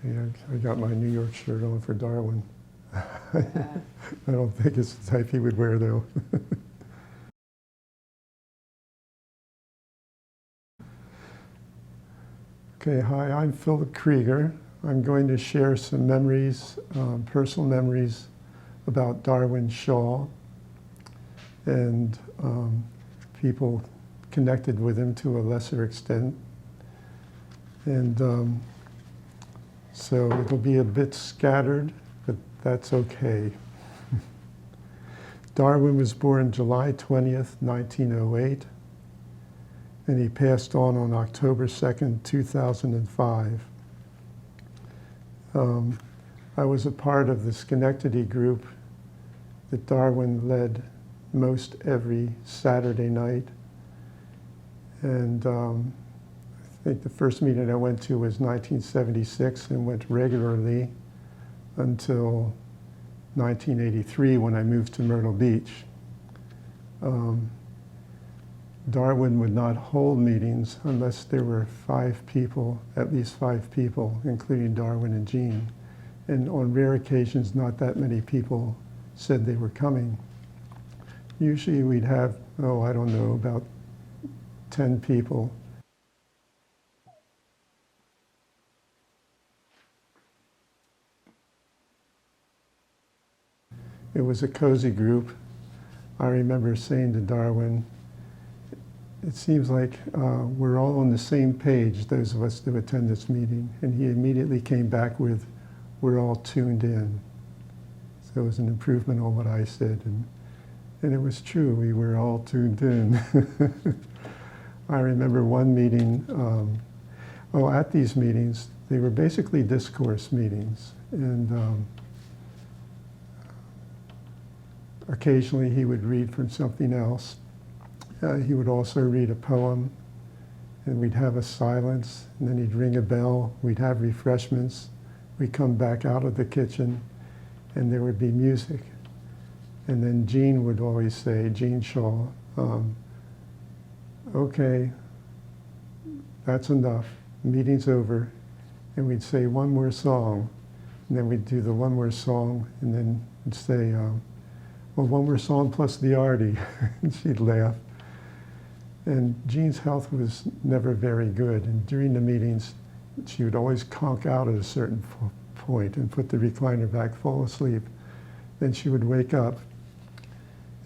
Yeah, I got my New York shirt on for Darwin. I don't think it's the type he would wear, though. Okay, hi, I'm Philip Creager. I'm going to share some memories, personal memories about Darwin Shaw and people connected with him to a lesser extent. And so it'll be a bit scattered, but that's okay. Darwin was born July 20th, 1908, and he passed on October 2nd, 2005. I was a part of the Schenectady group that Darwin led most every Saturday night. And I think the first meeting I went to was 1976 and went regularly until 1983 when I moved to Myrtle Beach. Darwin would not hold meetings unless there were 5 people, at least 5 people, including Darwin and Jean. And on rare occasions, not that many people said they were coming. Usually we'd have, I don't know, about 10 people. It was a cozy group. I remember saying to Darwin, it seems like we're all on the same page, those of us that attend this meeting. And he immediately came back with, we're all tuned in. So it was an improvement on what I said. And it was true, we were all tuned in. I remember one meeting, at these meetings, they were basically discourse meetings. And occasionally he would read from something else. He would also read a poem, and we'd have a silence, and then he'd ring a bell, we'd have refreshments, we'd come back out of the kitchen, and there would be music. And then Jean would always say, Jean Shaw, okay, that's enough, meeting's over, and we'd say one more song, and then we'd do the one more song, and then we'd say, well, one more song plus the arty, and she'd laugh. And Jean's health was never very good, and during the meetings, she would always conk out at a certain point and put the recliner back, fall asleep. Then she would wake up.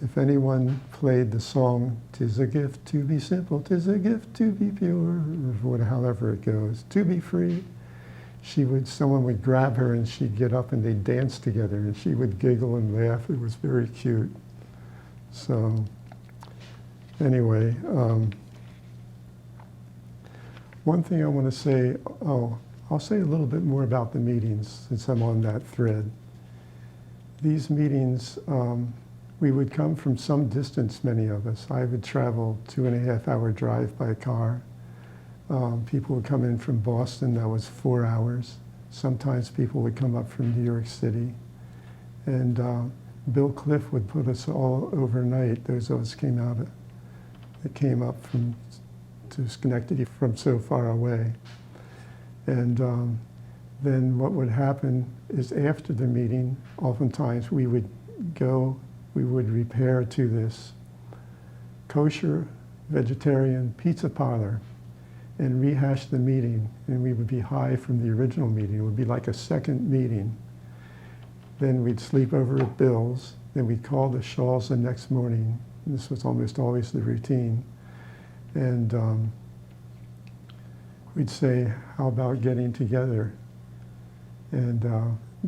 If anyone played the song, "'Tis a gift to be simple, 'tis a gift to be pure," or however it goes, "to be free," someone would grab her and she'd get up and they'd dance together, and she would giggle and laugh. It was very cute. So anyway, one thing I want to say, I'll say a little bit more about the meetings since I'm on that thread. These meetings, we would come from some distance, many of us. I would travel 2.5-hour drive by car. People would come in from Boston, that was 4 hours. Sometimes people would come up from New York City. And Bill Cliff would put us all overnight. Those of us came up to Schenectady from so far away. And then what would happen is after the meeting, oftentimes we would repair to this kosher vegetarian pizza parlor and rehash the meeting, and we would be high from the original meeting. It would be like a second meeting. Then we'd sleep over at Bill's, then we'd call the Shaws the next morning. This was almost always the routine. And we'd say, how about getting together? And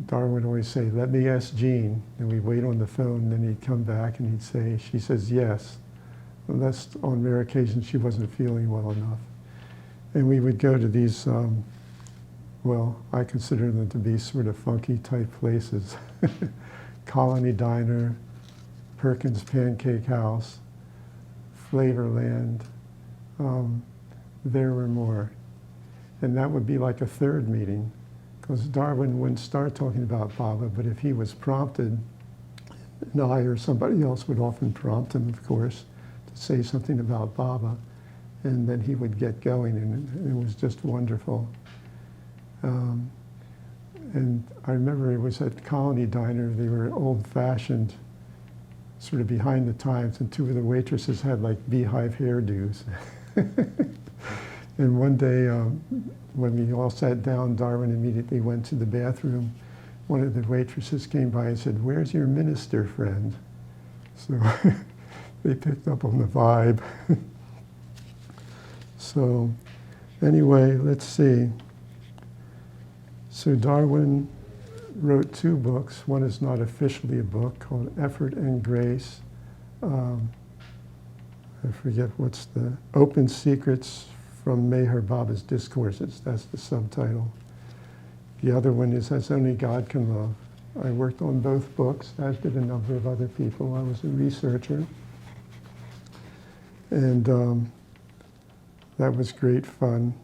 Darwin would always say, let me ask Jean. And we'd wait on the phone, and then he'd come back and he'd say, she says yes. Unless on rare occasions she wasn't feeling well enough. And we would go to these, I consider them to be sort of funky type places. Colony Diner, Perkins Pancake House, Flavorland. There were more. And that would be like a third meeting, because Darwin wouldn't start talking about Baba, but if he was prompted, and I or somebody else would often prompt him, of course, to say something about Baba, and then he would get going, and it was just wonderful. And I remember it was at Colony Diner. They were old-fashioned, sort of behind the times, and two of the waitresses had like beehive hairdos. And one day, when we all sat down, Darwin immediately went to the bathroom. One of the waitresses came by and said, "Where's your minister friend?" So they picked up on the vibe. So anyway, let's see. So Darwin wrote two books. One is not officially a book, called Effort and Grace. I forget what's the Open Secrets from Meher Baba's Discourses. That's the subtitle. The other one is As Only God Can Love. I worked on both books, as did a number of other people. I was a researcher. And that was great fun.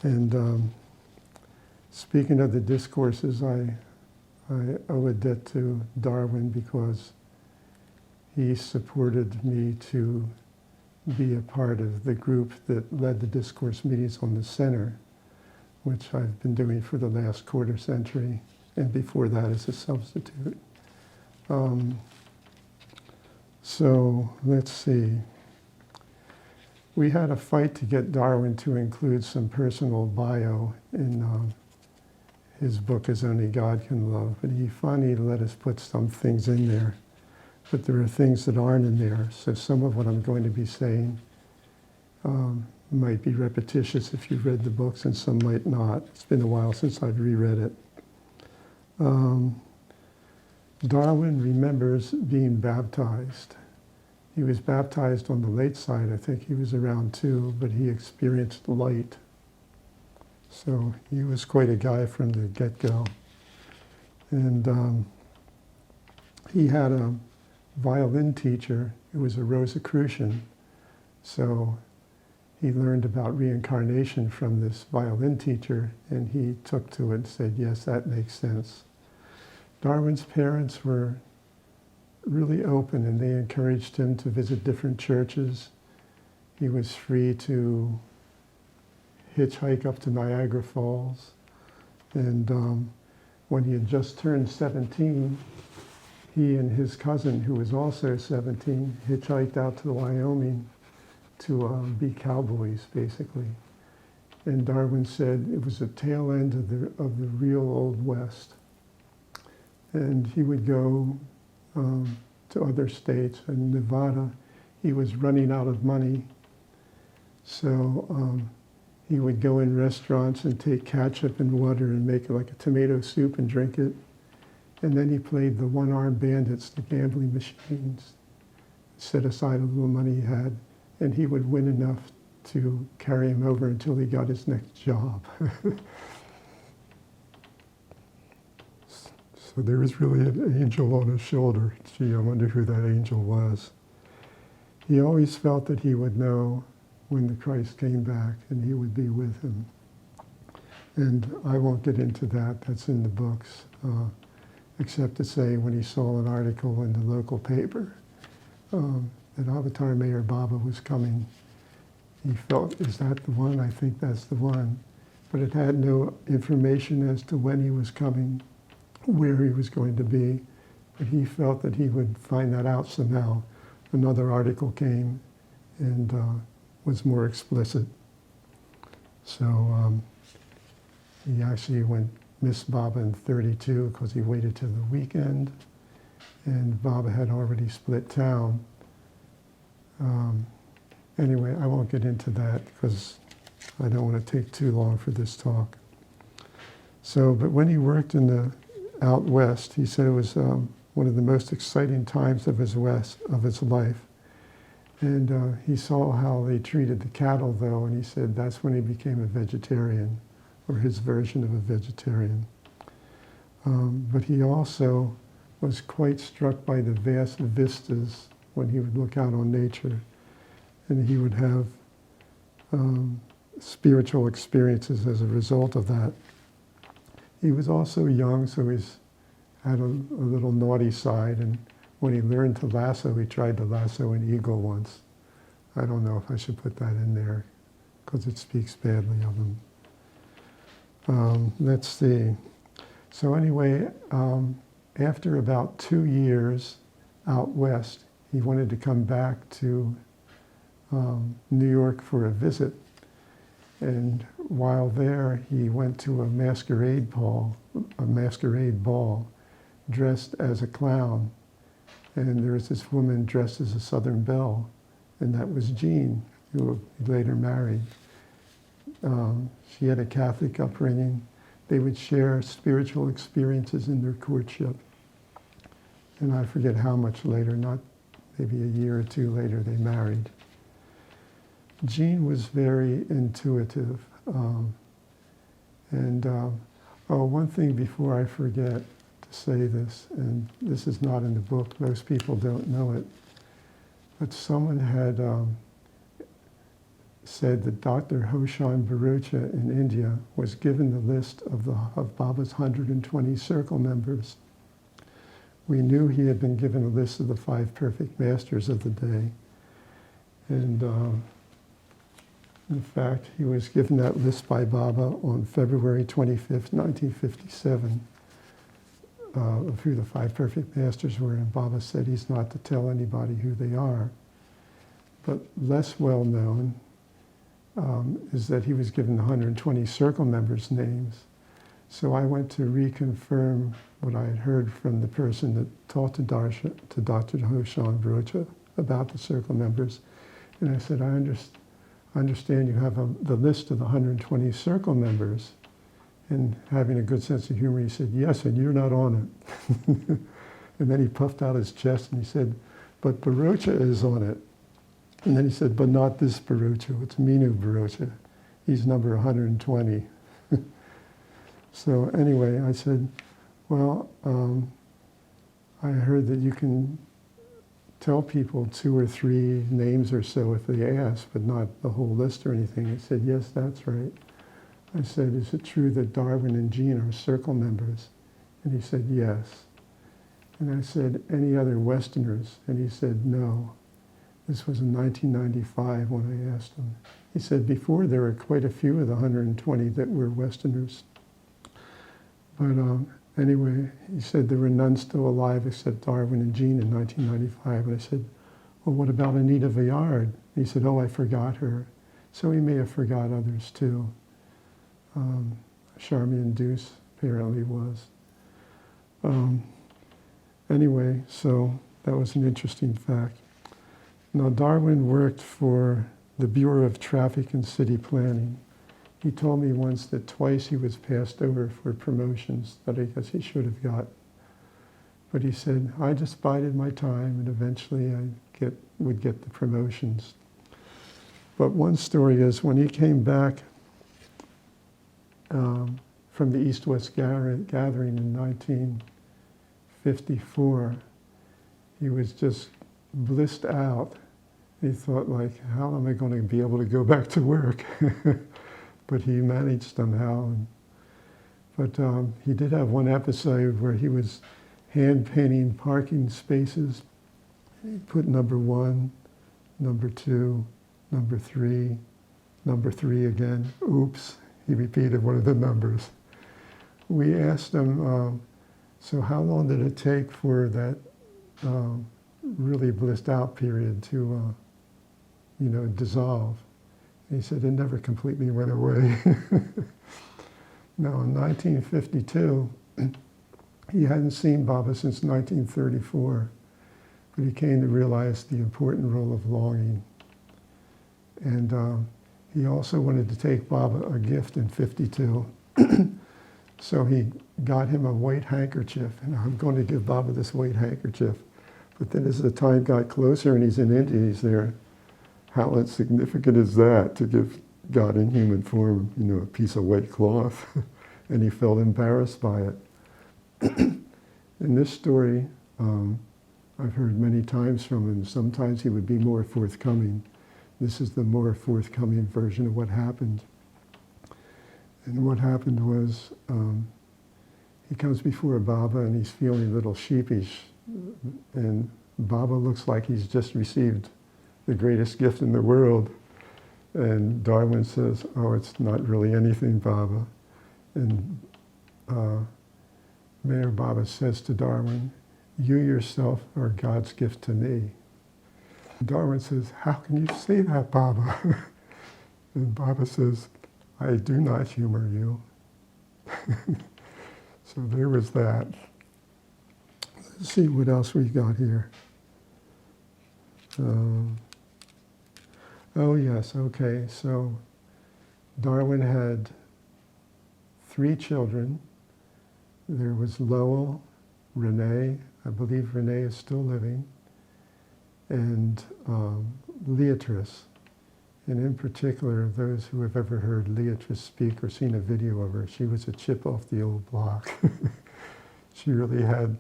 And speaking of the discourses, I owe a debt to Darwin because he supported me to be a part of the group that led the discourse meetings on the center, which I've been doing for the last quarter century, and before that as a substitute. So let's see. We had a fight to get Darwin to include some personal bio in his book, As Only God Can Love, but he finally let us put some things in there. But there are things that aren't in there, so some of what I'm going to be saying might be repetitious if you've read the books, and some might not. It's been a while since I've reread it. Darwin remembers being baptized. He was baptized on the late side. I think he was around 2, but he experienced light. So he was quite a guy from the get-go. And he had a violin teacher who was a Rosicrucian. So he learned about reincarnation from this violin teacher, and he took to it and said, yes, that makes sense. Darwin's parents were really open, and they encouraged him to visit different churches. He was free to hitchhike up to Niagara Falls. And when he had just turned 17, he and his cousin, who was also 17, hitchhiked out to Wyoming to be cowboys, basically. And Darwin said it was the tail end of the real Old West. And he would go to other states. In Nevada, he was running out of money. So he would go in restaurants and take ketchup and water and make like a tomato soup and drink it. And then he played the one-armed bandits, the gambling machines, set aside a little money he had, and he would win enough to carry him over until he got his next job. So there was really an angel on his shoulder. Gee, I wonder who that angel was. He always felt that he would know when the Christ came back and he would be with him. And I won't get into that, that's in the books, except to say when he saw an article in the local paper that Avatar Mayor Baba was coming, he felt, is that the one? I think that's the one. But it had no information as to when he was coming, where he was going to be, but he felt that he would find that out somehow. Another article came and was more explicit. So he actually missed Baba in 32 because he waited till the weekend, and Baba had already split town. Anyway, I won't get into that because I don't want to take too long for this talk. So, but when he worked in the out west, he said it was one of the most exciting times of his life. And he saw how they treated the cattle, though, and he said that's when he became a vegetarian, or his version of a vegetarian. But he also was quite struck by the vast vistas when he would look out on nature, and he would have spiritual experiences as a result of that. He was also young, so he had a little naughty side, and when he learned to lasso, he tried to lasso an eagle once. I don't know if I should put that in there, because it speaks badly of Let's see. So anyway, after about 2 years out west, he wanted to come back to New York for a visit. And while there, he went to a masquerade ball, dressed as a clown. And there was this woman dressed as a Southern Belle, and that was Jean, who he later married. She had a Catholic upbringing. They would share spiritual experiences in their courtship. And I forget how much later, not maybe a year or two later, they married. Jean was very intuitive. One thing before I forget to say this, and this is not in the book, most people don't know it, but someone had said that Dr. Hoshan Barucha in India was given the list of Baba's 120 circle members. We knew he had been given a list of the 5 perfect masters of the day. And in fact, he was given that list by Baba on February 25th, 1957, of who the 5 perfect masters were. And Baba said he's not to tell anybody who they are. But less well known is that he was given the 120 circle members' names. So I went to reconfirm what I had heard from the person that taught to Dr. Hoshan Barucha about the circle members. And I said, I understand you have the list of the 120 circle members. And having a good sense of humor, he said, yes, and you're not on it. And then he puffed out his chest and he said, but Barucha is on it. And then he said, but not this Barucha, it's Minu Barucha. He's number 120. So anyway, I said, well, I heard that you can tell people 2 or 3 names or so if they ask, but not the whole list or anything. He said, yes, that's right. I said, is it true that Darwin and Jean are circle members? And he said, yes. And I said, any other Westerners? And he said, no. This was in 1995 when I asked him. He said, before there were quite a few of the 120 that were Westerners. But anyway, he said there were none still alive except Darwin and Jean in 1995. And I said, well, what about Anita Villard? He said, oh, I forgot her. So he may have forgot others too. Charmian Deuce apparently was. Anyway, so that was an interesting fact. Now, Darwin worked for the Bureau of Traffic and City Planning. He told me once that twice he was passed over for promotions that I guess he should have got. But he said, I just bided my time and eventually I would get the promotions. But one story is when he came back from the East-West Gathering in 1954, he was just blissed out. He thought, like, how am I going to be able to go back to work? But he managed somehow. But he did have one episode where he was hand painting parking spaces. He put number 1, number 2, number 3, number 3 again. Oops, he repeated one of the numbers. We asked him, so how long did it take for that really blissed out period to, dissolve? And he said it never completely went away. Now, in 1952, he hadn't seen Baba since 1934, but he came to realize the important role of longing. And he also wanted to take Baba a gift in 52. So he got him a white handkerchief, and I'm going to give Baba this white handkerchief. But then as the time got closer and he's in India, he's there, how insignificant is that to give God in human form, a piece of white cloth? And he felt embarrassed by it. In this story, I've heard many times from him, sometimes he would be more forthcoming. This is the more forthcoming version of what happened. And what happened was, he comes before Baba and he's feeling a little sheepish. And Baba looks like he's just received the greatest gift in the world. And Darwin says, oh, it's not really anything, Baba. And Mayor Baba says to Darwin, "You yourself are God's gift to me." Darwin says, "How can you say that, Baba?" And Baba says, "I do not humor you." So there was that. Let's see what else we got here. Oh yes, okay, so Darwin had 3 children. There was Lowell, Renee, I believe Renee is still living, and Leatrice. And in particular, those who have ever heard Leatrice speak or seen a video of her, she was a chip off the old block. She really had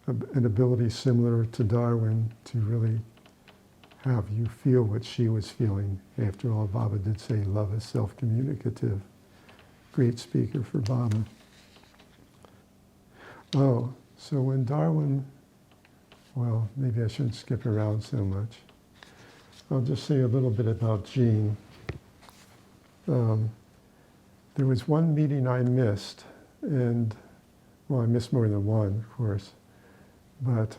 an ability similar to Darwin to really have you feel what she was feeling. After all, Baba did say love is self-communicative. Great speaker for Baba. Oh, so when Darwin, well, maybe I shouldn't skip around so much. I'll just say a little bit about Jean. There was one meeting I missed, and, well, I missed more than one, of course, but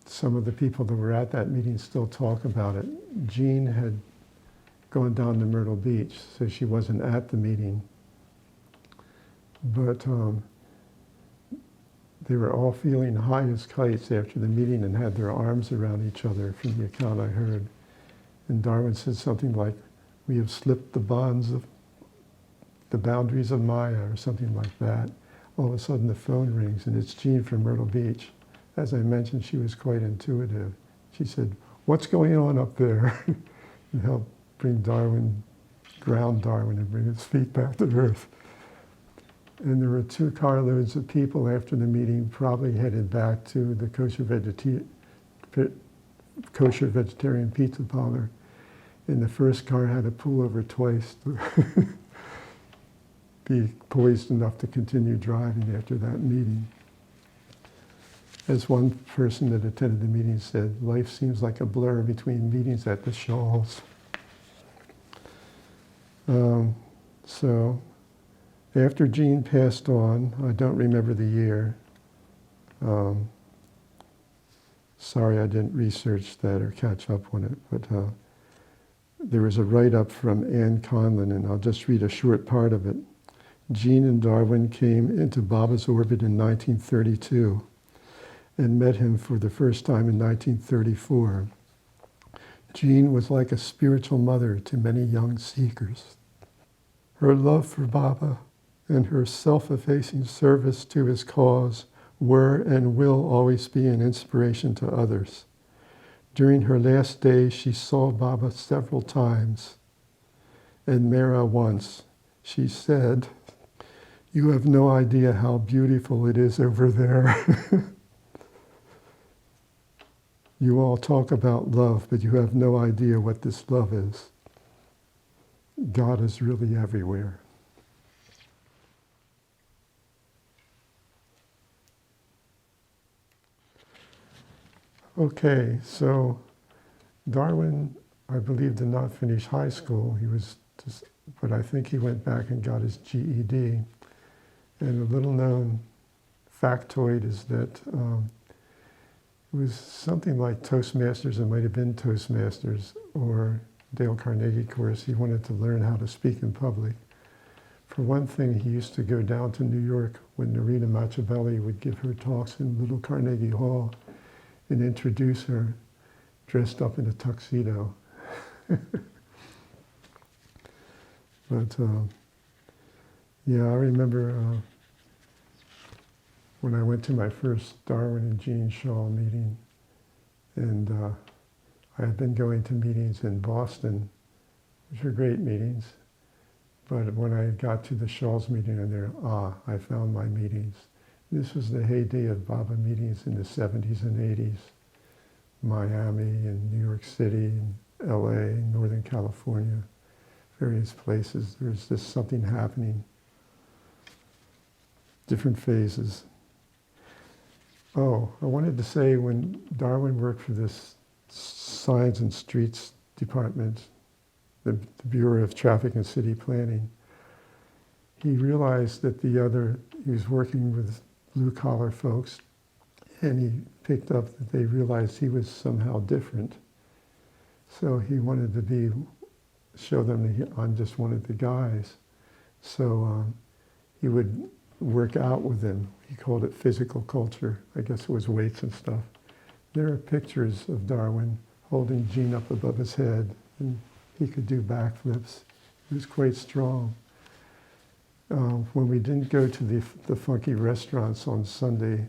some of the people that were at that meeting still talk about it. Jean had gone down to Myrtle Beach, so she wasn't at the meeting. But they were all feeling high as kites after the meeting and had their arms around each other, from the account I heard. And Darwin said something like, "We have slipped the bonds of the boundaries of Maya," or something like that. All of a sudden the phone rings, and it's Jean from Myrtle Beach. As I mentioned, she was quite intuitive. She said, "What's going on up there?" And helped ground Darwin and bring his feet back to earth. And there were 2 carloads of people after the meeting, probably headed back to the kosher vegetarian pizza parlor. And the first car had to pull over twice to be poised enough to continue driving after that meeting. As one person that attended the meeting said, life seems like a blur between meetings at the Shaws. So after Jean passed on, I don't remember the year. Sorry I didn't research that or catch up on it, but there was a write-up from Anne Conlon, and I'll just read a short part of it. Jean and Darwin came into Baba's orbit in 1932 and met him for the first time in 1934. Jean was like a spiritual mother to many young seekers. Her love for Baba and her self-effacing service to his cause were and will always be an inspiration to others. During her last days, she saw Baba several times, and Mera once. She said, "You have no idea how beautiful it is over there." You all talk about love, but you have no idea what this love is. God is really everywhere. Okay, so Darwin, I believe, did not finish high school. But I think he went back and got his GED. And a little known factoid is that it was something like Toastmasters. It might have been Toastmasters or Dale Carnegie course. He wanted to learn how to speak in public. For one thing, he used to go down to New York when Narita Machiavelli would give her talks in Little Carnegie Hall and introduce her dressed up in a tuxedo. But yeah, I remember when I went to my first Darwin and Jean Shaw meeting, and I had been going to meetings in Boston, which were great meetings, but when I got to the Shaw's meeting in there, I found my meetings. This was the heyday of Baba meetings in the 70s and 80s. Miami and New York City and LA, Northern California, various places. There's just something happening. Different phases. Oh, I wanted to say when Darwin worked for this Signs and Streets department the Bureau of Traffic and City Planning. He realized that he was working with blue-collar folks, and he picked up that they realized he was somehow different. So he wanted to show them that I'm just one of the guys. So he would work out with them. He called it physical culture. I guess it was weights and stuff. There are pictures of Darwin holding Gene up above his head, and he could do backflips. He was quite strong. When we didn't go to the funky restaurants on Sunday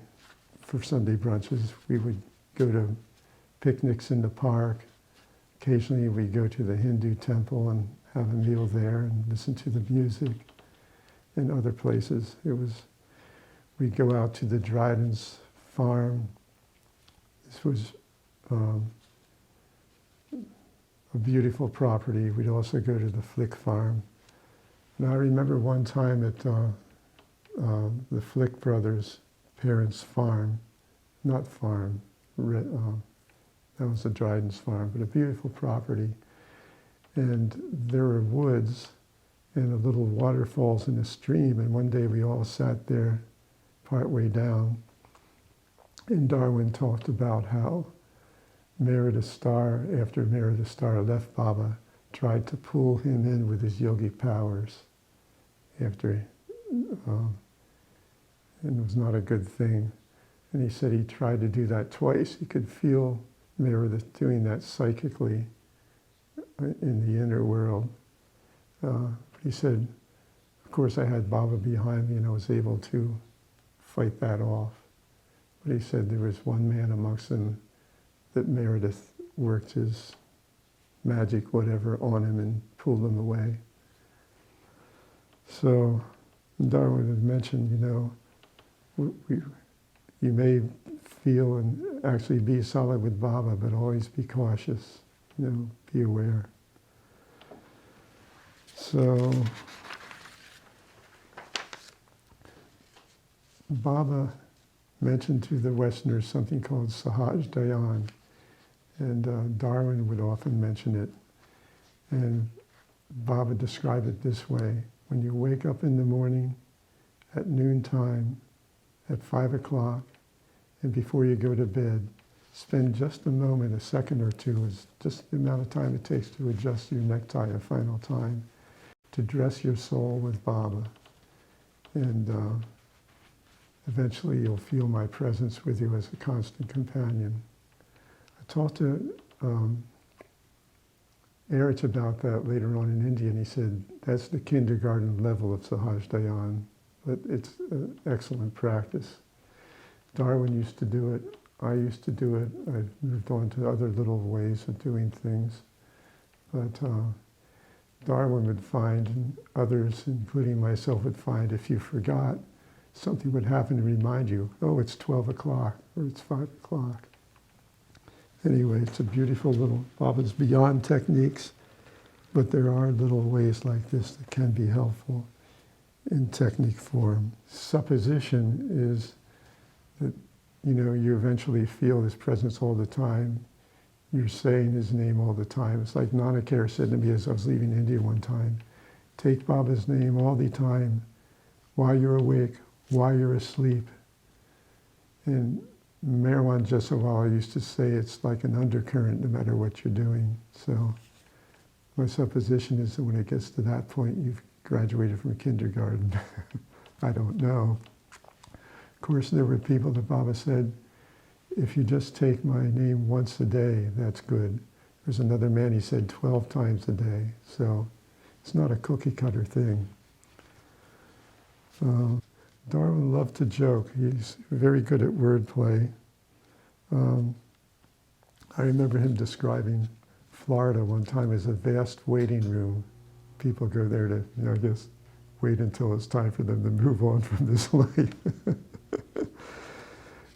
for Sunday brunches, we would go to picnics in the park. Occasionally we'd go to the Hindu temple and have a meal there and listen to the music. And other places. We'd go out to the Dryden's farm. This was a beautiful property. We'd also go to the Flick farm. And I remember one time at the Flick brothers' parents' farm, not farm, that was the Dryden's farm, but a beautiful property. And there were woods and a little waterfalls in a stream, and one day we all sat there partway down, and Darwin talked about how Meredith Starr, after Meredith Starr left Baba, tried to pull him in with his yogic powers and it was not a good thing. And he said he tried to do that twice. He could feel Meredith doing that psychically in the inner world. He said, of course I had Baba behind me and I was able to fight that off. But he said there was one man amongst them that Meredith worked his magic, whatever, on him and pulled him away. So Darwin had mentioned, you may feel and actually be solid with Baba, but always be cautious, be aware. So Baba mentioned to the Westerners something called Sahaj Dhyan, and Darwin would often mention it. And Baba described it this way: when you wake up in the morning, at noontime, at 5 o'clock, and before you go to bed, spend just a moment, a second or two, is just the amount of time it takes to adjust your necktie a final time, to dress your soul with Baba. And eventually you'll feel my presence with you as a constant companion. I talked to Erich about that later on in India, and he said, that's the kindergarten level of Sahaj Dhyan, but it's an excellent practice. Darwin used to do it. I used to do it. I've moved on to other little ways of doing things. But Darwin would find, and others, including myself, would find if you forgot, something would happen to remind you, oh, it's 12 o'clock, or it's 5 o'clock. Anyway, it's a beautiful little, Baba's beyond techniques, but there are little ways like this that can be helpful in technique form. Supposition is that, you eventually feel his presence all the time. You're saying his name all the time. It's like Nanakar said to me as I was leaving India one time, take Baba's name all the time, while you're awake, while you're asleep. And Merwan Jasawala used to say it's like an undercurrent no matter what you're doing. So my supposition is that when it gets to that point, you've graduated from kindergarten. I don't know. Of course, there were people that Baba said, if you just take my name once a day, that's good. There's another man, he said 12 times a day. So it's not a cookie cutter thing. Darwin loved to joke. He's very good at wordplay. I remember him describing Florida one time as a vast waiting room. People go there to, I guess, wait until it's time for them to move on from this life.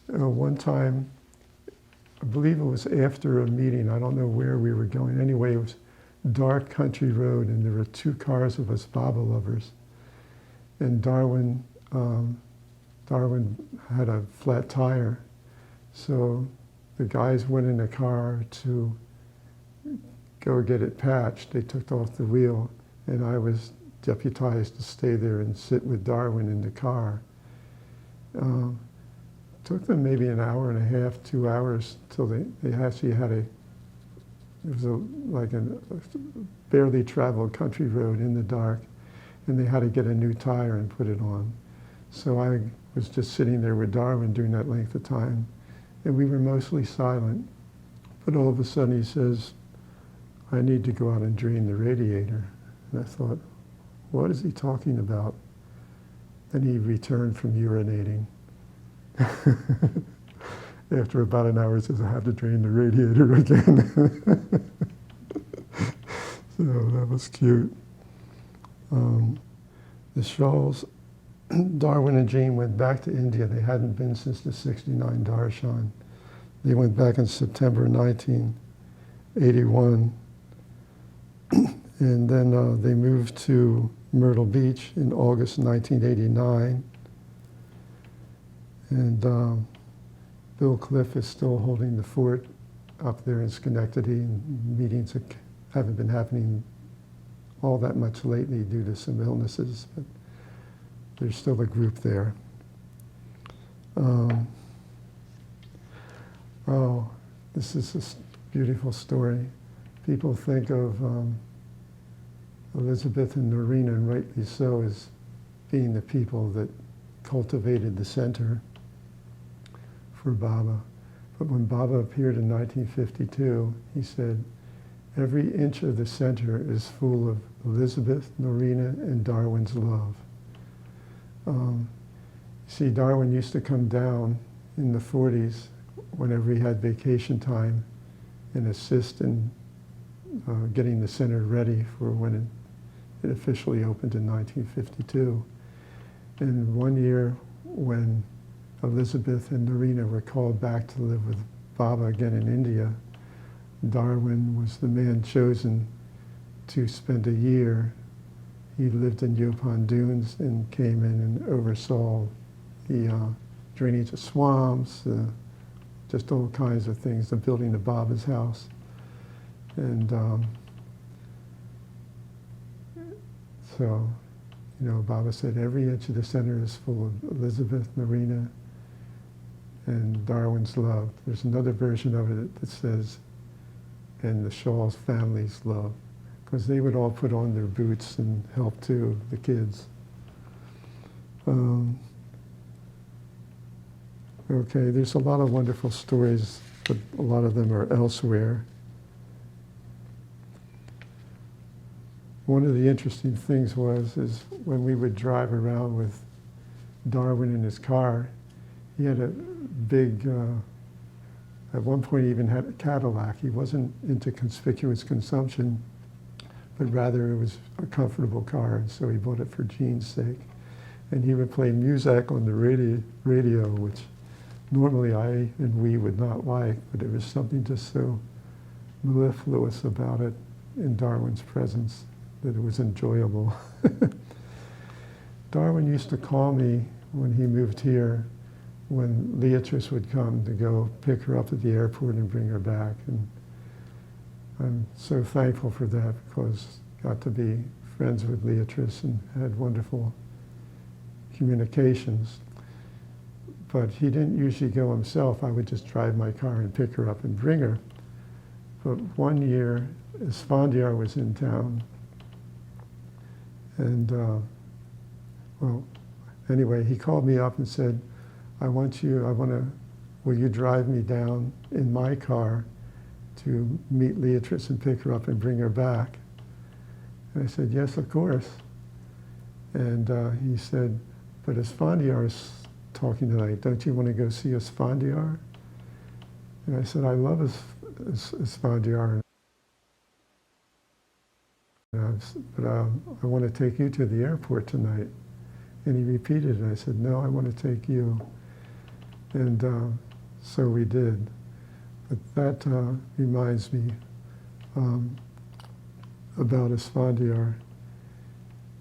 One time, I believe it was after a meeting, I don't know where we were going. Anyway, it was a dark country road, and there were 2 cars of us Baba lovers. And Darwin had a flat tire, so the guys went in a car to go get it patched. They took off the wheel, and I was deputized to stay there and sit with Darwin in the car. Took them maybe an hour and a half, 2 hours, till they actually had it was like a barely traveled country road in the dark, and they had to get a new tire and put it on. So I was just sitting there with Darwin during that length of time, and we were mostly silent. But all of a sudden he says, "I need to go out and drain the radiator." And I thought, what is he talking about? Then he returned from urinating. After about an hour, he says, "I have to drain the radiator again." So that was cute. The Shaws, Darwin and Jane went back to India. They hadn't been since the '69 Darshan. They went back in September 1981. And then they moved to Myrtle Beach in August 1989. And Bill Cliff is still holding the fort up there in Schenectady, and meetings haven't been happening all that much lately due to some illnesses, but there's still a group there. Oh, this is a beautiful story. People think of Elizabeth and Norina, and rightly so, as being the people that cultivated the center for Baba. But when Baba appeared in 1952, he said, "Every inch of the center is full of Elizabeth, Norina, and Darwin's love." See, Darwin used to come down in the 40s whenever he had vacation time and assist in getting the center ready for when it officially opened in 1952. And one year when Elizabeth and Norina were called back to live with Baba again in India, Darwin was the man chosen to spend a year. He lived in Yopon Dunes and came in and oversaw the drainage of swamps, just all kinds of things, the building of Baba's house. And so, Baba said every inch of the center is full of Elizabeth, Norina, and Darwin's love. There's another version of it that says, and the Shaw's family's love, because they would all put on their boots and help too, the kids. Okay, there's a lot of wonderful stories, but a lot of them are elsewhere. One of the interesting things is when we would drive around with Darwin in his car, he had a big, at one point he even had a Cadillac. He wasn't into conspicuous consumption, but rather it was a comfortable car, and so he bought it for Jean's sake. And he would play music on the radio, which normally I and we would not like, but there was something just so mellifluous about it in Darwin's presence that it was enjoyable. Darwin used to call me when he moved here, when Leatrice would come to go pick her up at the airport and bring her back. And I'm so thankful for that, because I got to be friends with Leatrice and had wonderful communications. But he didn't usually go himself. I would just drive my car and pick her up and bring her. But one year, Asphandiar was in town. And, anyway, he called me up and said, will you drive me down in my car to meet Leatrice and pick her up and bring her back? And I said, yes, of course. And he said, but Asphandiar is talking tonight. Don't you want to go see Asphandiar? And I said, I love Asphandiar. But I want to take you to the airport tonight. And he repeated it. I said, no, I want to take you. And so we did. But that reminds me about Asphandiar.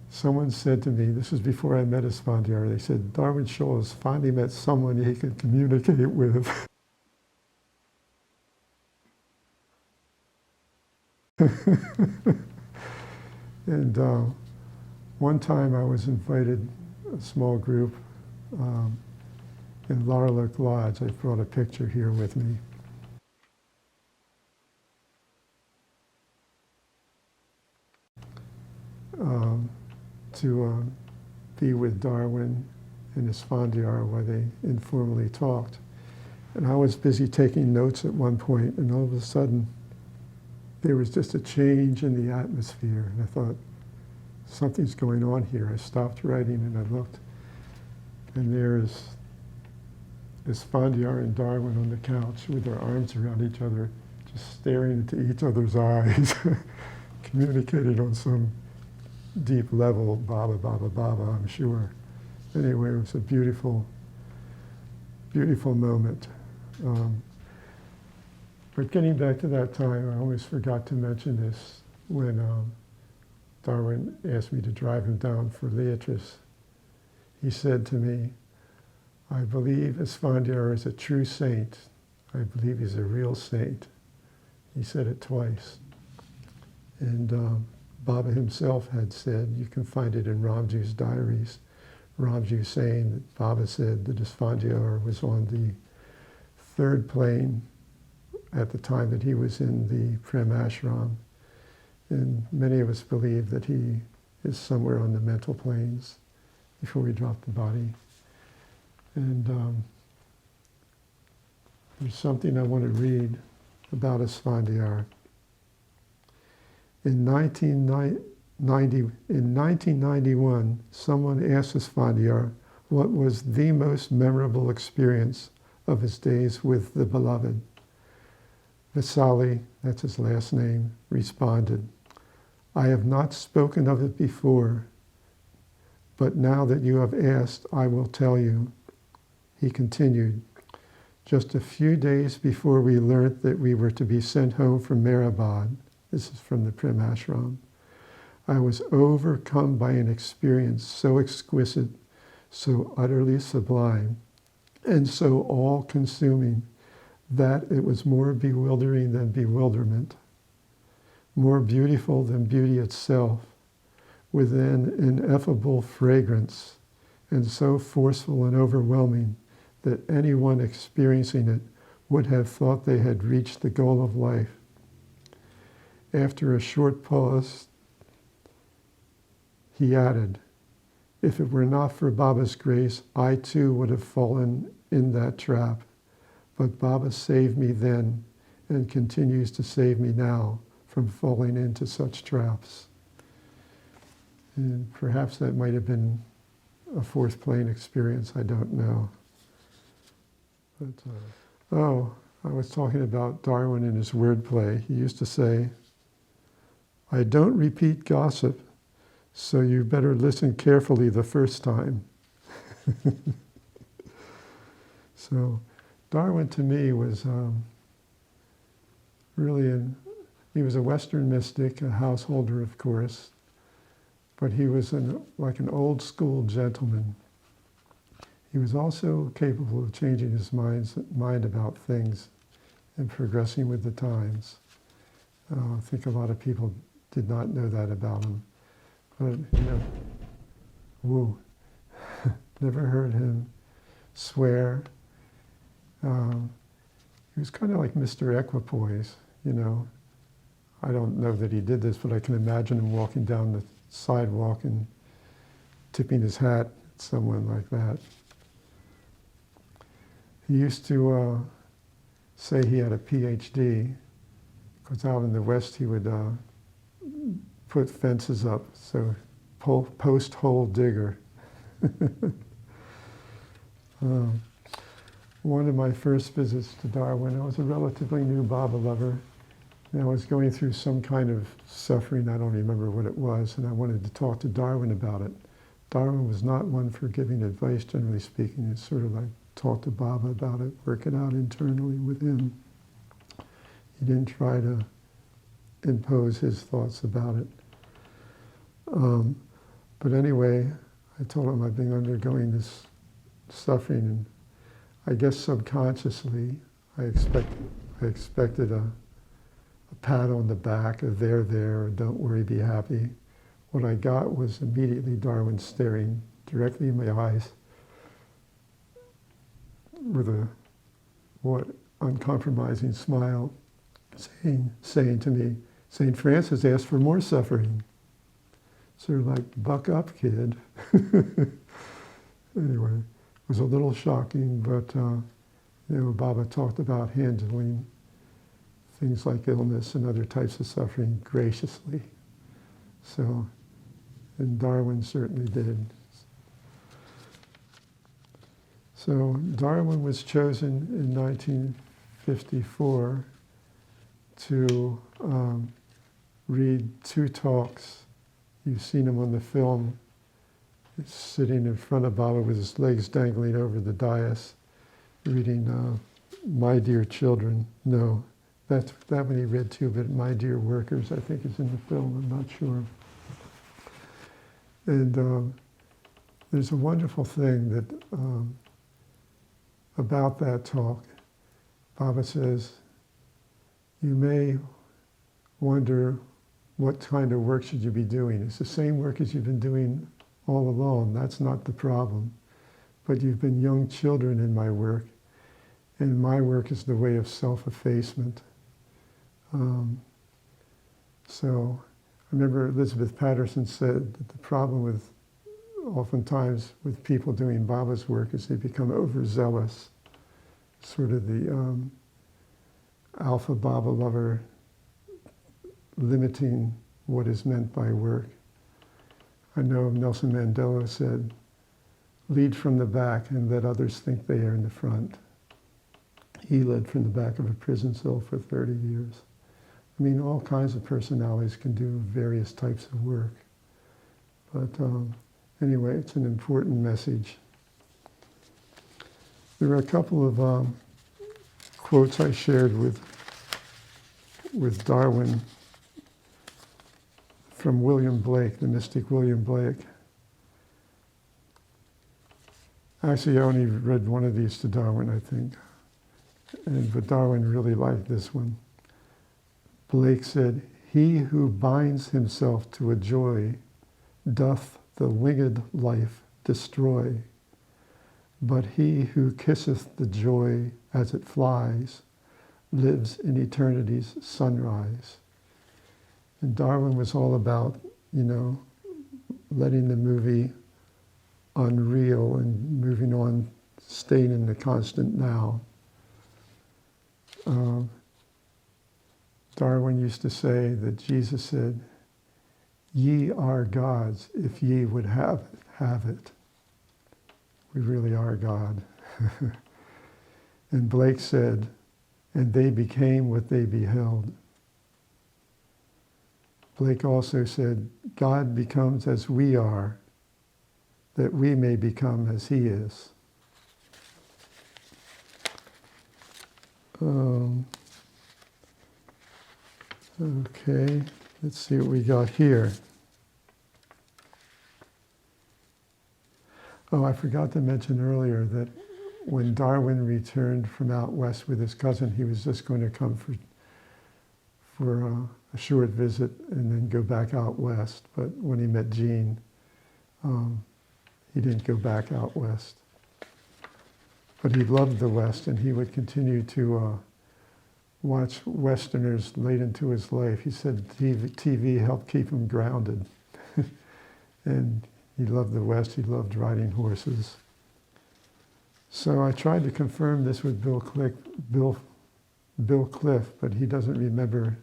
Someone said to me, this was before I met Asphandiar, they said, Darwin Shaw has finally met someone he can communicate with. And one time I was invited, a small group, in Larlock Lodge. I brought a picture here with me. To be with Darwin and Asphandiar while they informally talked. And I was busy taking notes at one point, and all of a sudden, there was just a change in the atmosphere. And I thought, something's going on here. I stopped writing and I looked, and there's Asphandiar and Darwin on the couch with their arms around each other, just staring into each other's eyes, communicating on some deep level, Baba, Baba, Baba, I'm sure. Anyway, it was a beautiful, beautiful moment. But getting back to that time, I always forgot to mention this when Darwin asked me to drive him down for Beatrice. He said to me, I believe Asphandiar is a true saint. I believe he's a real saint. He said it twice. And Baba himself had said, you can find it in Ramju's diaries, Ramju saying that Baba said that Asphandiar was on the third plane at the time that he was in the Prem Ashram. And many of us believe that he is somewhere on the mental planes before we drop the body. And there's something I want to read about Asphandiar. In 1991, someone asked Asphandiar what was the most memorable experience of his days with the beloved. Vasali, that's his last name, responded, I have not spoken of it before, but now that you have asked, I will tell you. He continued, just a few days before we learnt that we were to be sent home from Mehrabad, this is from the Prem Ashram, I was overcome by an experience so exquisite, so utterly sublime, and so all-consuming that it was more bewildering than bewilderment, more beautiful than beauty itself, with an ineffable fragrance, and so forceful and overwhelming that anyone experiencing it would have thought they had reached the goal of life. After a short pause, he added, if it were not for Baba's grace, I too would have fallen in that trap. But Baba saved me then and continues to save me now from falling into such traps. And perhaps that might have been a fourth plane experience, I don't know. But, I was talking about Darwin and his wordplay. He used to say, I don't repeat gossip, so you better listen carefully the first time. So Darwin to me was he was a Western mystic, a householder of course, but he was like an old school gentleman. He was also capable of changing his mind about things and progressing with the times. I think a lot of people did not know that about him. But, never heard him swear. He was kind of like Mr. Equipoise, I don't know that he did this, but I can imagine him walking down the sidewalk and tipping his hat at someone like that. He used to say he had a PhD, because out in the West he would put fences up, so post hole digger. One of my first visits to Darwin, I was a relatively new Baba lover, and I was going through some kind of suffering, I don't remember what it was, and I wanted to talk to Darwin about it. Darwin was not one for giving advice, generally speaking. It's sort of like talk to Baba about it, work it out internally with him. He didn't try to impose his thoughts about it. But anyway, I told him I've been undergoing this suffering, and I guess subconsciously I expected a pat on the back, a there, don't worry, be happy. What I got was immediately Darwin staring directly in my eyes with a uncompromising smile, saying to me, St. Francis asked for more suffering. Sort of like, buck up, kid. Anyway, it was a little shocking, but Baba talked about handling things like illness and other types of suffering graciously. So, and Darwin certainly did. So Darwin was chosen in 1954 to read 2 talks. You've seen him on the film. He's sitting in front of Baba with his legs dangling over the dais, reading My Dear Children. No, that one he read too, but My Dear Workers, I think, is in the film. I'm not sure. And there's a wonderful thing that about that talk. Baba says, you may wonder what kind of work should you be doing. It's the same work as you've been doing all along. That's not the problem. But you've been young children in my work, and my work is the way of self-effacement. So I remember Elizabeth Patterson said that the problem with oftentimes with people doing Baba's work is they become overzealous, sort of the alpha Baba lover limiting what is meant by work. I know Nelson Mandela said, lead from the back and let others think they are in the front. He led from the back of a prison cell for 30 years. I mean, all kinds of personalities can do various types of work. But anyway, it's an important message. There are a couple of quotes I shared with Darwin from William Blake, the mystic William Blake. Actually, I only read one of these to Darwin, I think. But Darwin really liked this one. Blake said, he who binds himself to a joy doth the winged life destroy, but he who kisseth the joy as it flies lives in eternity's sunrise. And Darwin was all about, letting the movie unreal and moving on, staying in the constant now. Darwin used to say that Jesus said, ye are gods if ye would have it. We really are God. And Blake said, and they became what they beheld. Blake also said, God becomes as we are, that we may become as he is. Okay, let's see what we got here. Oh, I forgot to mention earlier that when Darwin returned from out west with his cousin, he was just going to come for a short visit and then go back out west. But when he met Jean, he didn't go back out west. But he loved the West, and he would continue to watch Westerners late into his life. He said TV helped keep him grounded. And he loved the West. He loved riding horses. So I tried to confirm this with Bill Cliff, but he doesn't remember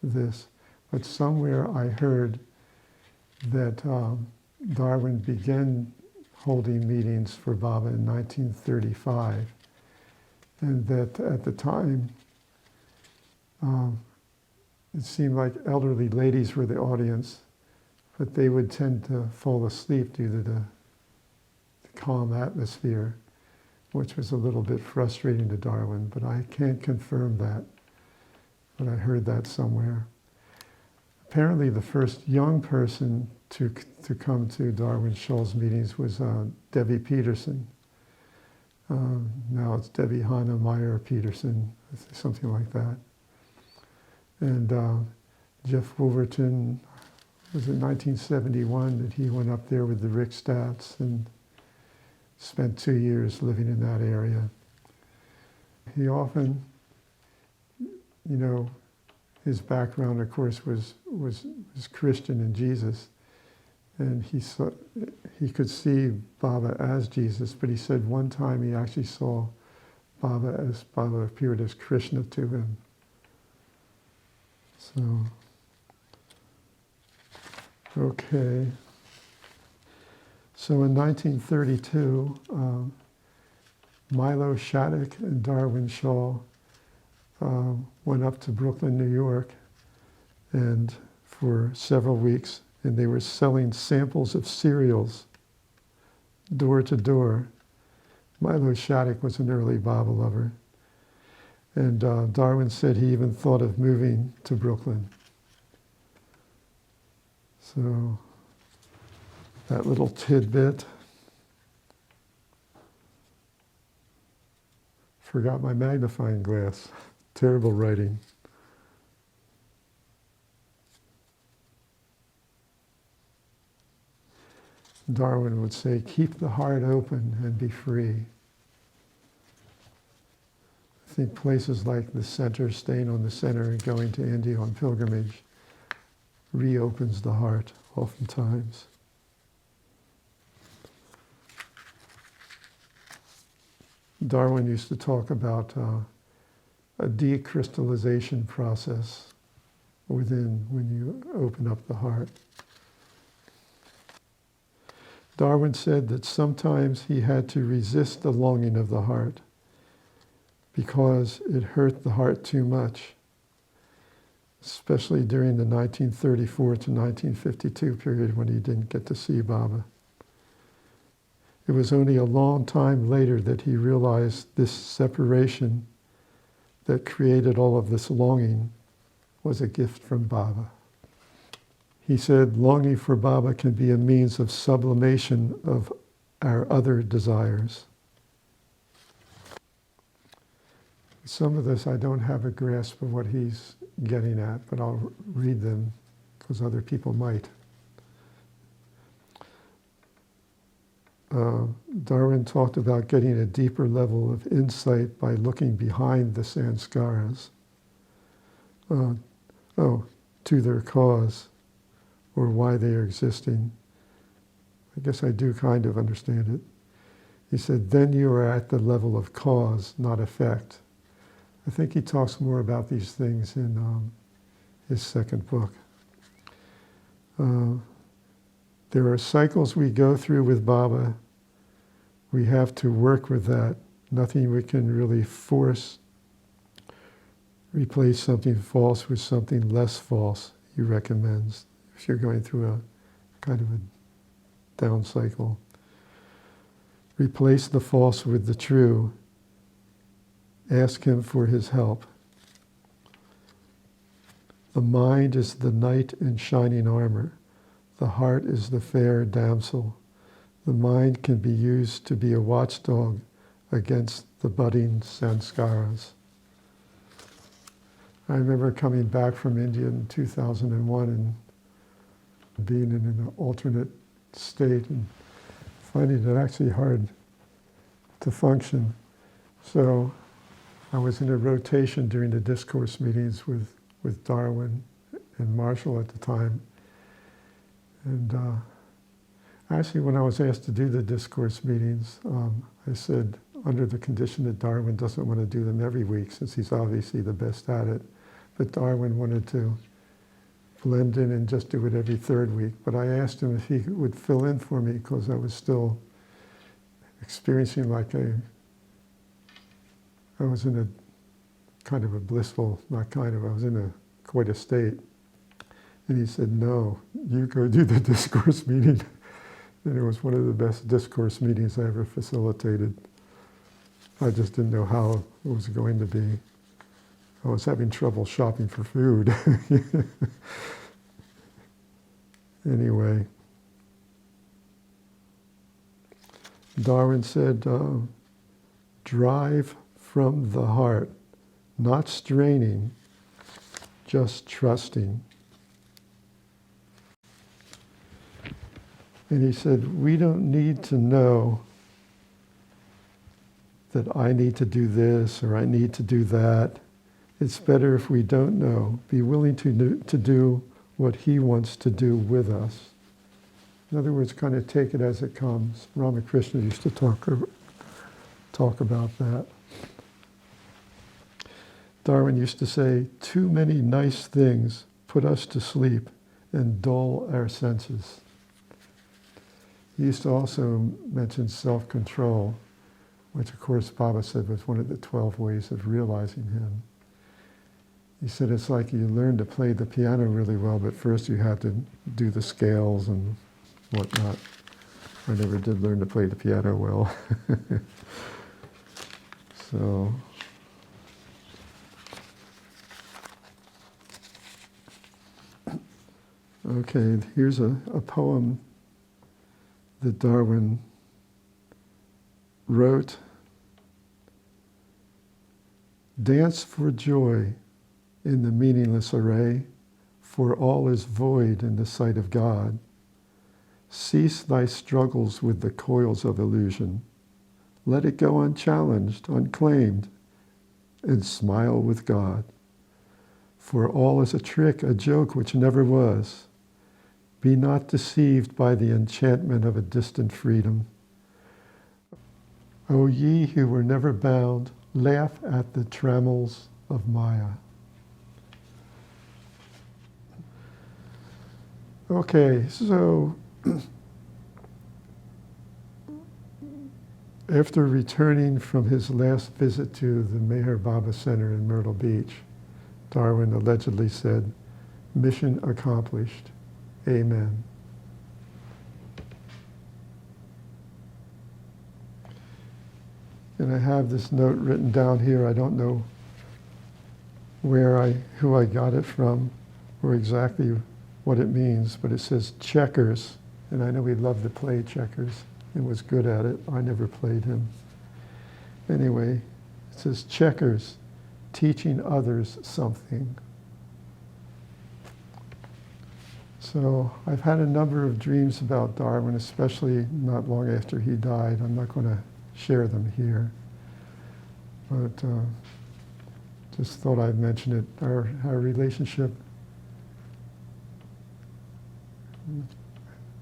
this. But somewhere I heard that Darwin began holding meetings for Baba in 1935, and that at the time it seemed like elderly ladies were the audience, but they would tend to fall asleep due to the calm atmosphere, which was a little bit frustrating to Darwin, but I can't confirm that, but I heard that somewhere. Apparently the first young person to come to Darwin Shaw's meetings was Debbie Peterson. Now it's Debbie Hanna Meyer Peterson, something like that. And Jeff Wolverton, was in 1971 that he went up there with the Rickstats and spent 2 years living in that area. He often, his background, of course, was Christian and Jesus. And he could see Baba as Jesus, but he said one time he actually saw Baba appeared as Krishna to him. So, okay. So in 1932, Milo Shattuck and Darwin Shaw went up to Brooklyn, New York, and for several weeks, and they were selling samples of cereals door to door. Milo Shattuck was an early Baba lover. And Darwin said he even thought of moving to Brooklyn. So that little tidbit. Forgot my magnifying glass. Terrible writing. Darwin would say, keep the heart open and be free. I think places like the center, staying on the center and going to India on pilgrimage reopens the heart oftentimes. Darwin used to talk about a decrystallization process within when you open up the heart. Darwin said that sometimes he had to resist the longing of the heart because it hurt the heart too much, especially during the 1934 to 1952 period when he didn't get to see Baba. It was only a long time later that he realized this separation that created all of this longing was a gift from Baba. He said, longing for Baba can be a means of sublimation of our other desires. Some of this I don't have a grasp of what he's getting at, but I'll read them because other people might. Darwin talked about getting a deeper level of insight by looking behind the sanskaras, to their cause, or why they are existing. I guess I do kind of understand it. He said, then you are at the level of cause, not effect. I think he talks more about these things in his second book. There are cycles we go through with Baba. We have to work with that. Nothing we can really force. Replace something false with something less false, he recommends, if you're going through a kind of a down cycle. Replace the false with the true. Ask him for his help. The mind is the knight in shining armor. The heart is the fair damsel. The mind can be used to be a watchdog against the budding sanskaras. I remember coming back from India in 2001 and being in an alternate state and finding it actually hard to function. So I was in a rotation during the discourse meetings with Darwin and Marshall at the time. And actually, when I was asked to do the discourse meetings, I said, under the condition that Darwin doesn't want to do them every week, since he's obviously the best at it, but Darwin wanted to blend in and just do it every third week. But I asked him if he would fill in for me, because I was still experiencing I was in a kind of a blissful, I was in quite a state. And he said, no, you go do the discourse meeting. And it was one of the best discourse meetings I ever facilitated. I just didn't know how it was going to be. I was having trouble shopping for food. Anyway, Darwin said, drive from the heart, not straining, just trusting. And he said, we don't need to know that I need to do this or I need to do that. It's better if we don't know. Be willing to do what he wants to do with us. In other words, kind of take it as it comes. Ramakrishna used to talk about that. Darwin used to say, too many nice things put us to sleep and dull our senses. He used to also mention self-control, which of course Baba said was one of the 12 ways of realizing him. He said it's like you learn to play the piano really well, but first you have to do the scales and whatnot. I never did learn to play the piano well. So, okay, here's a poem that Darwin wrote. Dance for joy in the meaningless array, for all is void in the sight of God. Cease thy struggles with the coils of illusion. Let it go unchallenged, unclaimed, and smile with God. For all is a trick, a joke which never was. Be not deceived by the enchantment of a distant freedom. O ye who were never bound, laugh at the trammels of Maya. Okay, so after returning from his last visit to the Meher Baba Center in Myrtle Beach, Darwin allegedly said, mission accomplished. Amen. And I have this note written down here. I don't know who I got it from or exactly what it means, but it says checkers. And I know he loved to play checkers and was good at it. I never played him. Anyway, it says checkers, teaching others something. So I've had a number of dreams about Darwin, especially not long after he died. I'm not going to share them here, but just thought I'd mention it. Our relationship,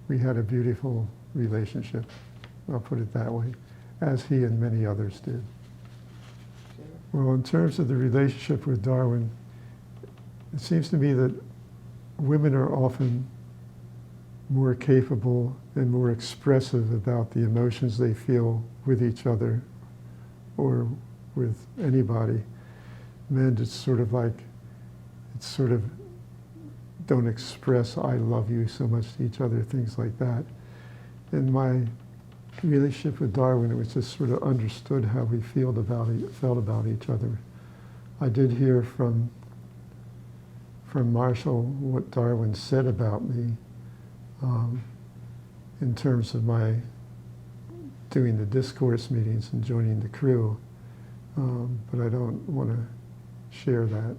we had a beautiful relationship, I'll put it that way, as he and many others did. Well, in terms of the relationship with Darwin, it seems to me that women are often more capable and more expressive about the emotions they feel with each other or with anybody. Men, it's sort of don't express I love you so much to each other, things like that. In my relationship with Darwin, it was just sort of understood how we felt about each other. I did hear from Marshall what Darwin said about me in terms of my doing the discourse meetings and joining the crew, but I don't want to share that,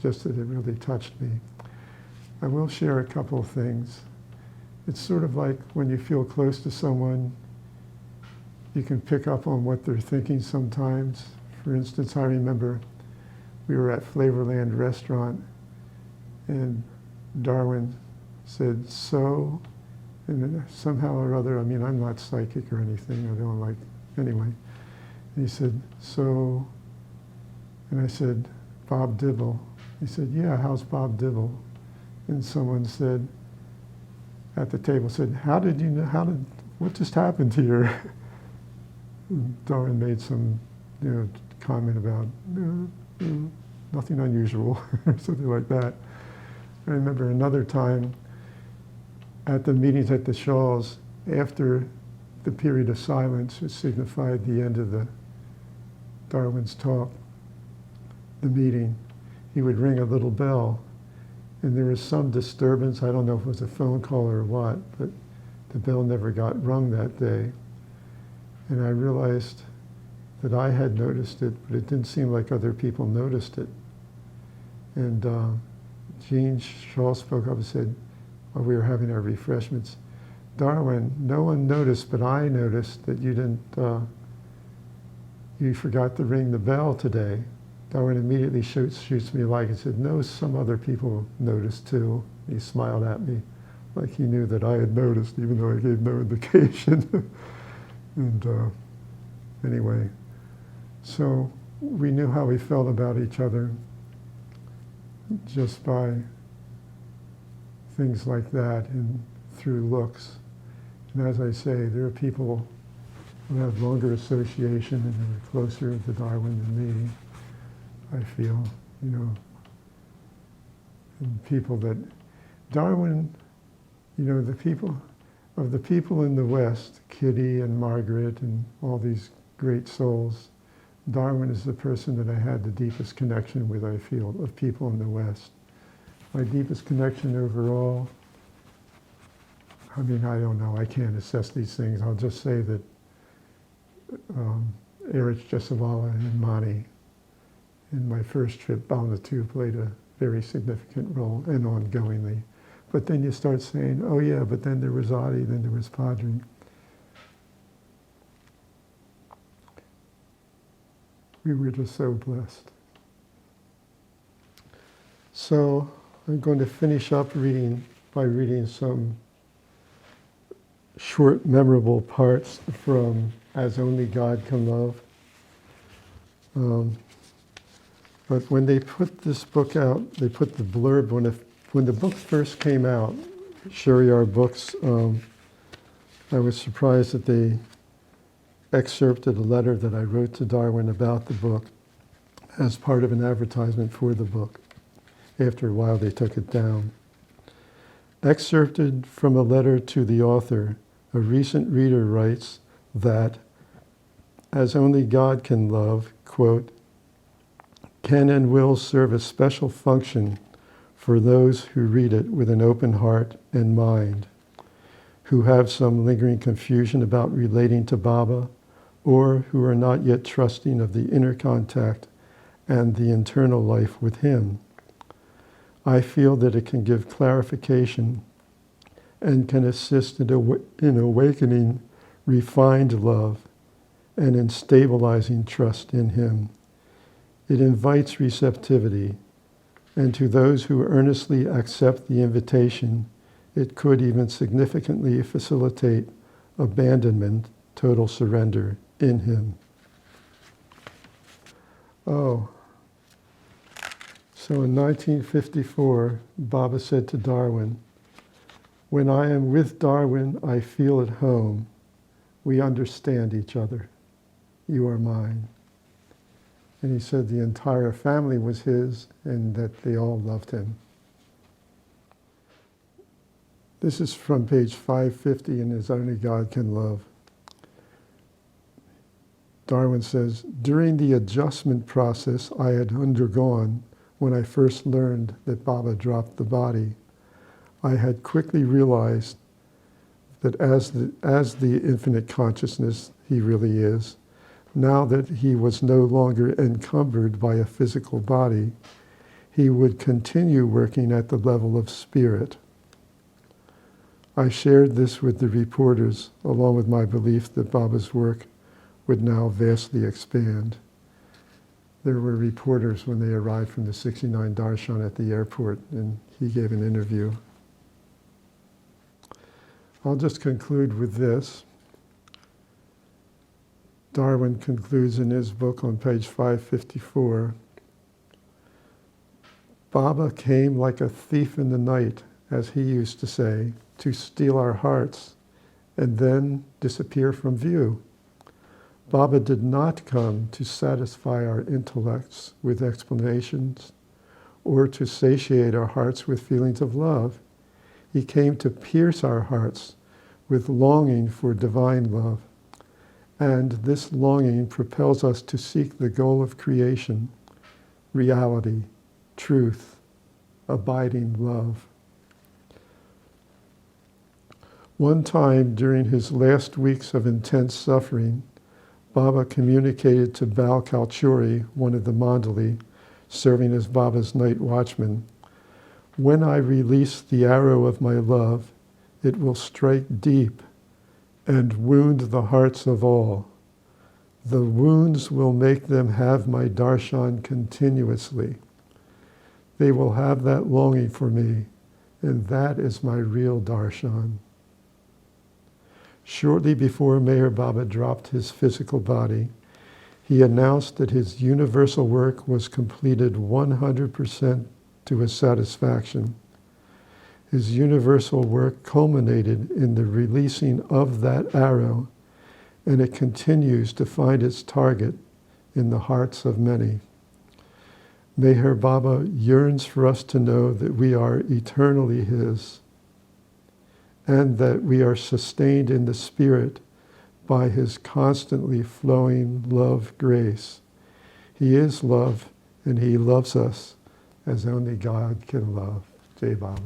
just that it really touched me. I will share a couple of things. It's sort of like when you feel close to someone, you can pick up on what they're thinking sometimes. For instance, I remember we were at Flavorland Restaurant, and Darwin said, so, and then somehow or other, I mean, I'm not psychic or anything, I don't like, anyway. And he said, so, and I said, Bob Dibble. He said, yeah, how's Bob Dibble? And someone said, at the table, said, how did you know, what just happened to your, Darwin made some, comment about, nothing unusual, or something like that. I remember another time at the meetings at the Shaws, after the period of silence, which signified the end of Darwin's talk, the meeting, he would ring a little bell, and there was some disturbance. I don't know if it was a phone call or what, but the bell never got rung that day. And I realized that I had noticed it, but it didn't seem like other people noticed it. And Gene Shaw spoke up and said, while we were having our refreshments, Darwin, no one noticed, but I noticed that you didn't, you forgot to ring the bell today. Darwin immediately shoots me a light and said, no, some other people noticed too. He smiled at me like he knew that I had noticed, even though I gave no indication. And anyway, so we knew how we felt about each other just by things like that and through looks. And as I say, there are people who have longer association and who are closer to Darwin than me, I feel, you know. And people that, Darwin, you know, the people in the West, Kitty and Margaret and all these great souls, Darwin is the person that I had the deepest connection with, I feel, of people in the West. My deepest connection overall, I mean, I don't know, I can't assess these things. I'll just say that Erich Jesivala and Mani in my first trip, Vanuatu played a very significant role and ongoingly. But then you start saying, oh yeah, but then there was Adi, then there was Padre. We were just so blessed. So I'm going to finish up by reading some short, memorable parts from As Only God Can Love. But when they put this book out, they put the blurb, when the book first came out, Shariar Books, I was surprised that they excerpted a letter that I wrote to Darwin about the book as part of an advertisement for the book. After a while, they took it down. Excerpted from a letter to the author, a recent reader writes that As Only God Can Love, quote, can and will serve a special function for those who read it with an open heart and mind, who have some lingering confusion about relating to Baba, or who are not yet trusting of the inner contact and the internal life with him. I feel that it can give clarification and can assist in awakening refined love and in stabilizing trust in him. It invites receptivity, and to those who earnestly accept the invitation, it could even significantly facilitate abandonment, total surrender in him. Oh, so in 1954, Baba said to Darwin, when I am with Darwin, I feel at home. We understand each other. You are mine. And he said the entire family was his and that they all loved him. This is from page 550 in As Only God Can Love. Darwin says, during the adjustment process I had undergone when I first learned that Baba dropped the body, I had quickly realized that as the infinite consciousness he really is, now that he was no longer encumbered by a physical body, he would continue working at the level of spirit. I shared this with the reporters, along with my belief that Baba's work would now vastly expand. There were reporters when they arrived from the 69 Darshan at the airport, and he gave an interview. I'll just conclude with this. Darwin concludes in his book on page 554, Baba came like a thief in the night, as he used to say, to steal our hearts and then disappear from view. Baba did not come to satisfy our intellects with explanations or to satiate our hearts with feelings of love. He came to pierce our hearts with longing for divine love. And this longing propels us to seek the goal of creation, reality, truth, abiding love. One time during his last weeks of intense suffering, Baba communicated to Bal Kalchuri, one of the Mandali, serving as Baba's night watchman. When I release the arrow of my love, it will strike deep and wound the hearts of all. The wounds will make them have my darshan continuously. They will have that longing for me, and that is my real darshan. Shortly before Meher Baba dropped his physical body, he announced that his universal work was completed 100% to his satisfaction. His universal work culminated in the releasing of that arrow, and it continues to find its target in the hearts of many. Meher Baba yearns for us to know that we are eternally his, and that we are sustained in the Spirit by his constantly flowing love grace. He is love, and he loves us as only God can love. Jai Baba.